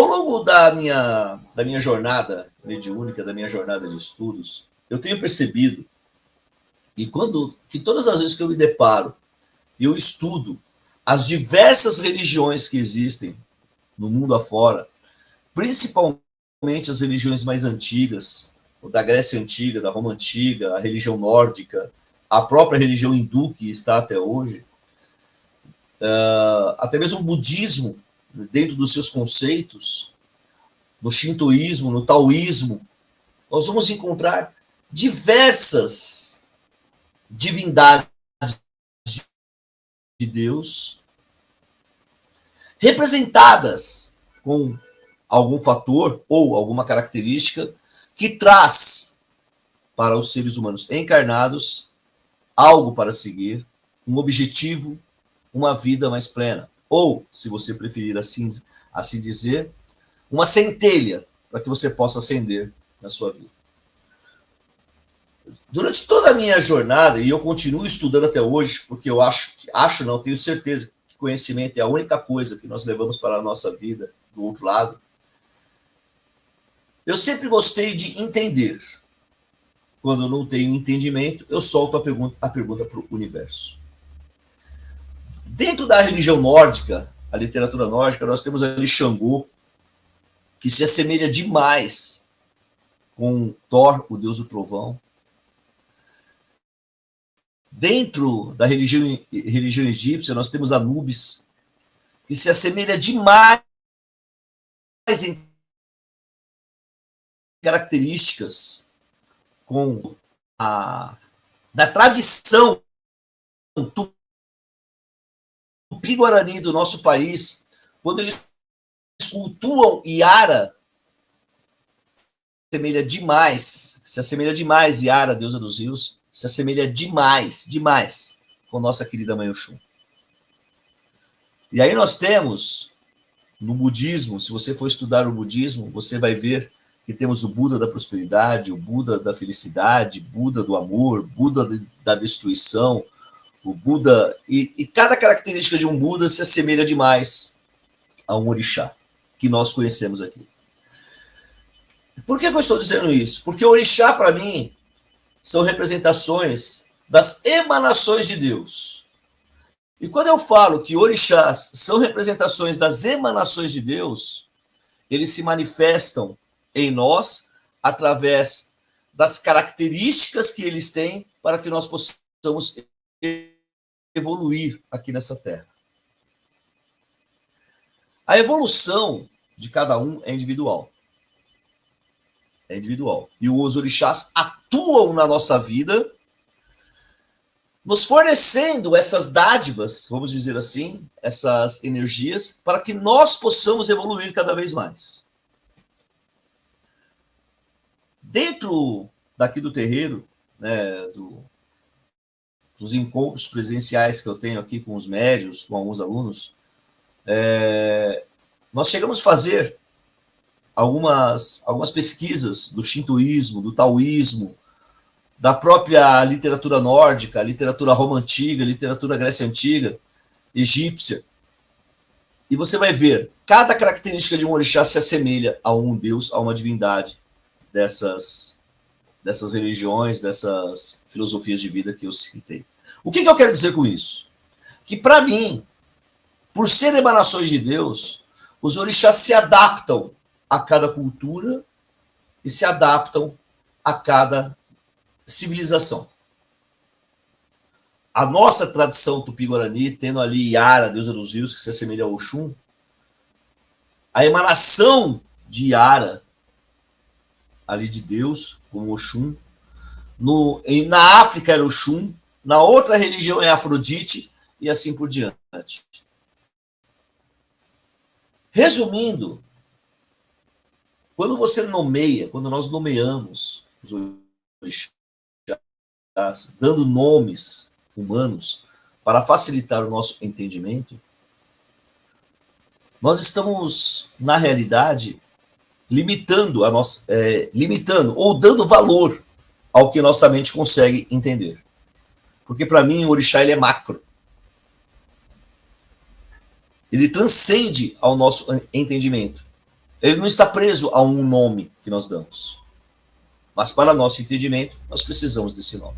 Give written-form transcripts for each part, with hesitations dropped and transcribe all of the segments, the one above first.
longo da minha jornada mediúnica, da minha jornada de estudos, eu tenho percebido que todas as vezes que eu me deparo e eu estudo as diversas religiões que existem no mundo afora, principalmente as religiões mais antigas, da Grécia Antiga, da Roma Antiga, a religião nórdica, a própria religião hindu que está até hoje, até mesmo o budismo, dentro dos seus conceitos, no shintoísmo, no taoísmo, nós vamos encontrar diversas divindades de Deus representadas com algum fator ou alguma característica que traz para os seres humanos encarnados algo para seguir, um objetivo, uma vida mais plena. Ou, se você preferir assim dizer, uma centelha para que você possa ascender na sua vida. Durante toda a minha jornada, e eu continuo estudando até hoje, porque eu tenho certeza que conhecimento é a única coisa que nós levamos para a nossa vida do outro lado, eu sempre gostei de entender. Quando eu não tenho entendimento, eu solto a pergunta para o universo. Dentro da religião nórdica, a literatura nórdica, nós temos ali Xangô, que se assemelha demais com Thor, o deus do trovão. Dentro da religião egípcia, nós temos Anubis, que se assemelha demais em características com da tradição tupi-guarani do nosso país, quando eles cultuam Iara, se assemelha demais Iara, deusa dos rios, se assemelha demais com nossa querida Mãe Oxum. E aí nós temos, no budismo, se você for estudar o budismo, você vai ver que temos o Buda da prosperidade, o Buda da felicidade, Buda do amor, Buda da destruição, o Buda, e cada característica de um Buda se assemelha demais a um orixá, que nós conhecemos aqui. Por que eu estou dizendo isso? Porque o orixá, para mim, são representações das emanações de Deus. E quando eu falo que orixás são representações das emanações de Deus, eles se manifestam em nós através das características que eles têm para que nós possamos evoluir aqui nessa terra. A evolução de cada um é individual. É individual. E os orixás atuam na nossa vida, nos fornecendo essas dádivas, vamos dizer assim, essas energias, para que nós possamos evoluir cada vez mais. Dentro daqui do terreiro, né, dos encontros presenciais que eu tenho aqui com os médios, com alguns alunos, nós chegamos a fazer algumas pesquisas do shintoísmo, do taoísmo, da própria literatura nórdica, literatura Roma Antiga, literatura Grécia Antiga, egípcia. E você vai ver, cada característica de um orixá se assemelha a um deus, a uma divindade dessas religiões, dessas filosofias de vida que eu citei. O que eu quero dizer com isso? Que, para mim, por serem emanações de Deus, os orixás se adaptam a cada cultura e se adaptam a cada civilização. A nossa tradição tupi-guarani, tendo ali Iara, deusa dos rios, que se assemelha a Oxum, a emanação de Iara, ali de Deus, como Oxum, na África era Oxum, na outra religião é Afrodite, e assim por diante. Resumindo, quando nós nomeamos os orixás, dando nomes humanos para facilitar o nosso entendimento, nós estamos, na realidade, limitando ou dando valor ao que nossa mente consegue entender. Porque, para mim, o orixá ele é macro. Ele transcende ao nosso entendimento. Ele não está preso a um nome que nós damos. Mas para nosso entendimento, nós precisamos desse nome.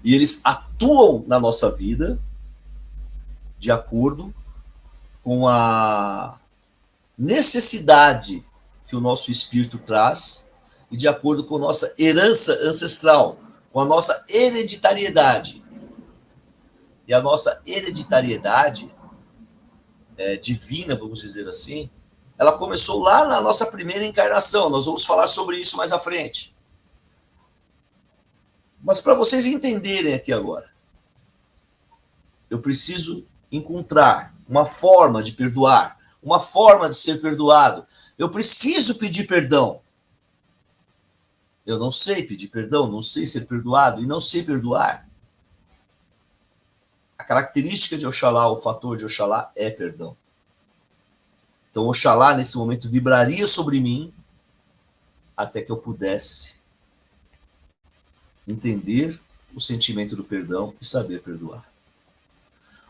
E eles atuam na nossa vida de acordo com a necessidade que o nosso espírito traz e de acordo com a nossa herança ancestral, com a nossa hereditariedade. E a nossa hereditariedade divina, vamos dizer assim, ela começou lá na nossa primeira encarnação. Nós vamos falar sobre isso mais à frente. Mas para vocês entenderem aqui agora, eu preciso encontrar uma forma de perdoar, uma forma de ser perdoado. Eu preciso pedir perdão. Eu não sei pedir perdão, não sei ser perdoado e não sei perdoar. A característica de Oxalá, o fator de Oxalá é perdão. Então Oxalá nesse momento vibraria sobre mim até que eu pudesse entender o sentimento do perdão e saber perdoar.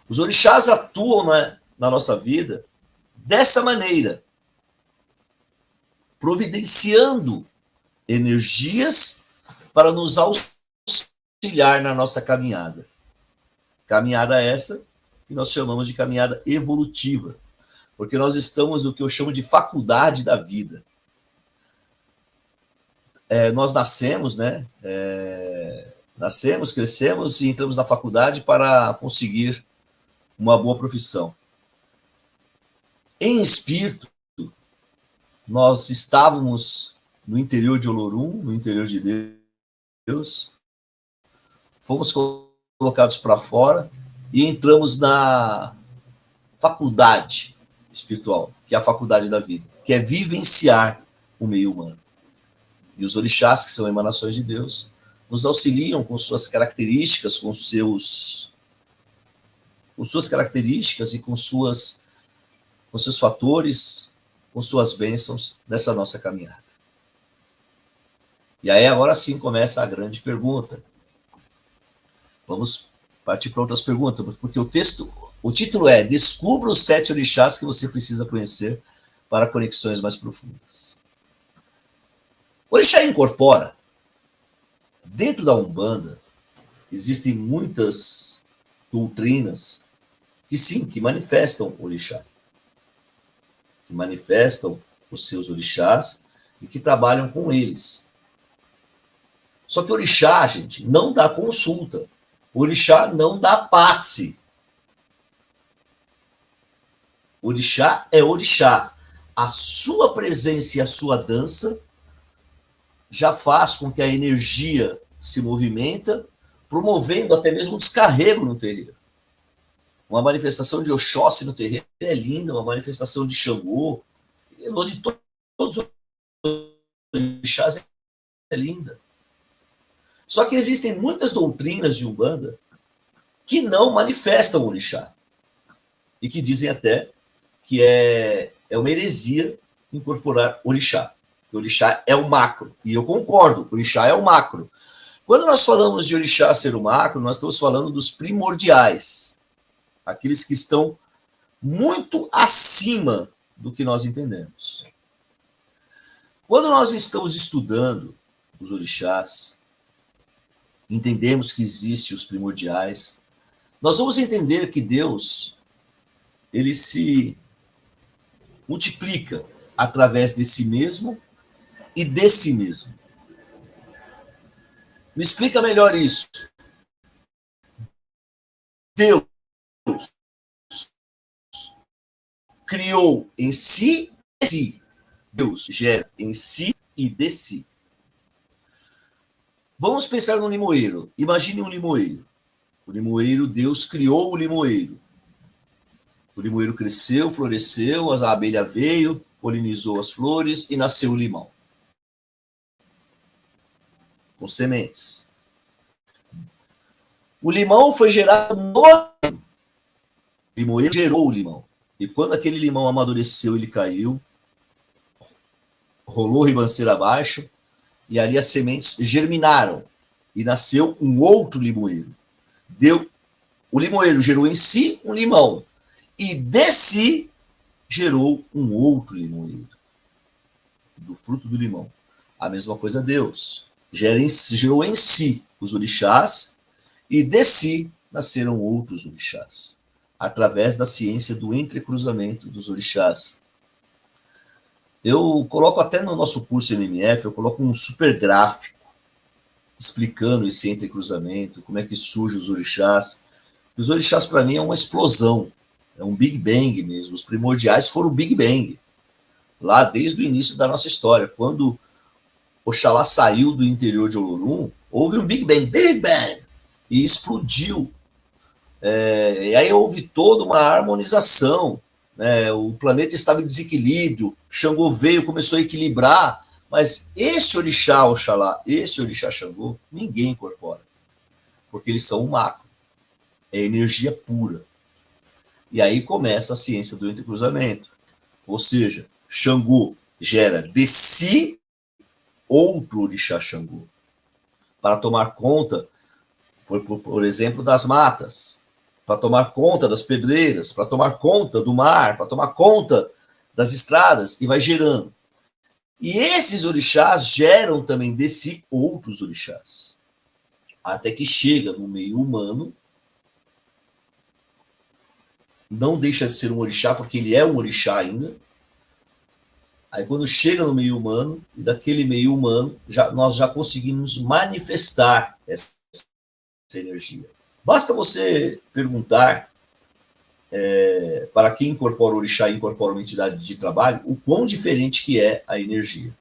Os orixás atuam na nossa vida dessa maneira, providenciando energias para nos auxiliar na nossa caminhada. Caminhada essa que nós chamamos de caminhada evolutiva, porque nós estamos no que eu chamo de faculdade da vida. Nós nascemos, nascemos, crescemos e entramos na faculdade para conseguir uma boa profissão. Em espírito, nós estávamos no interior de Olorum, no interior de Deus, fomos colocados para fora e entramos na faculdade espiritual, que é a faculdade da vida, que é vivenciar o meio humano. E os orixás, que são emanações de Deus, nos auxiliam com suas características, com suas características e com seus fatores, com suas bênçãos nessa nossa caminhada. E aí agora sim começa a grande pergunta. Vamos partir para outras perguntas, porque o título é Descubra os 7 orixás que você precisa conhecer para conexões mais profundas. O orixá incorpora. Dentro da Umbanda, existem muitas doutrinas que manifestam o orixá. Que manifestam os seus orixás e que trabalham com eles. Só que o orixá, gente, não dá consulta. O orixá não dá passe. O orixá é orixá. A sua presença e a sua dança já faz com que a energia se movimenta, promovendo até mesmo um descarrego no terreiro. Uma manifestação de Oxóssi no terreiro é linda, uma manifestação de Xangô, de todos os orixás é linda. Só que existem muitas doutrinas de Umbanda que não manifestam o orixá. E que dizem até que é uma heresia incorporar orixá. O orixá é o macro. E eu concordo, o orixá é o macro. Quando nós falamos de orixá ser o macro, nós estamos falando dos primordiais. Aqueles que estão muito acima do que nós entendemos. Quando nós estamos estudando os orixás, entendemos que existem os primordiais, nós vamos entender que Deus, ele se multiplica através de si mesmo e de si mesmo. Me explica melhor isso. Deus criou em si e de si. Deus gera em si e de si. Vamos pensar no limoeiro. Imagine um limoeiro. O limoeiro, Deus criou o limoeiro. O limoeiro cresceu, floresceu, a abelha veio, polinizou as flores e nasceu o limão. Com sementes. O limão foi gerado no limoeiro. O limoeiro gerou o limão. E quando aquele limão amadureceu, ele caiu, rolou ribanceira abaixo, e ali as sementes germinaram. E nasceu um outro limoeiro. O limoeiro gerou em si um limão. E de si gerou um outro limoeiro, do fruto do limão. A mesma coisa Deus. Gerou em si os orixás, e de si nasceram outros orixás, através da ciência do entrecruzamento dos orixás. Eu coloco até no nosso curso MMF, eu coloco um super gráfico explicando esse entrecruzamento, como é que surgem os orixás. Os orixás, para mim, é uma explosão, é um Big Bang mesmo. Os primordiais foram o Big Bang, lá desde o início da nossa história. Quando Oxalá saiu do interior de Olorum, houve um Big Bang, e explodiu. E aí houve toda uma harmonização, né? O planeta estava em desequilíbrio, Xangô veio, começou a equilibrar, mas esse orixá Oxalá, esse orixá Xangô, ninguém incorpora, porque eles são um macro, é energia pura. E aí começa a ciência do entrecruzamento, ou seja, Xangô gera de si outro orixá Xangô, para tomar conta, por exemplo, das matas, para tomar conta das pedreiras, para tomar conta do mar, para tomar conta das estradas, e vai gerando. E esses orixás geram também de si outros orixás, até que chega no meio humano, não deixa de ser um orixá, porque ele é um orixá ainda. Aí quando chega no meio humano, e daquele meio humano, nós já conseguimos manifestar essa energia. Basta você perguntar para quem incorpora o orixá e incorpora uma entidade de trabalho, o quão diferente que é a energia.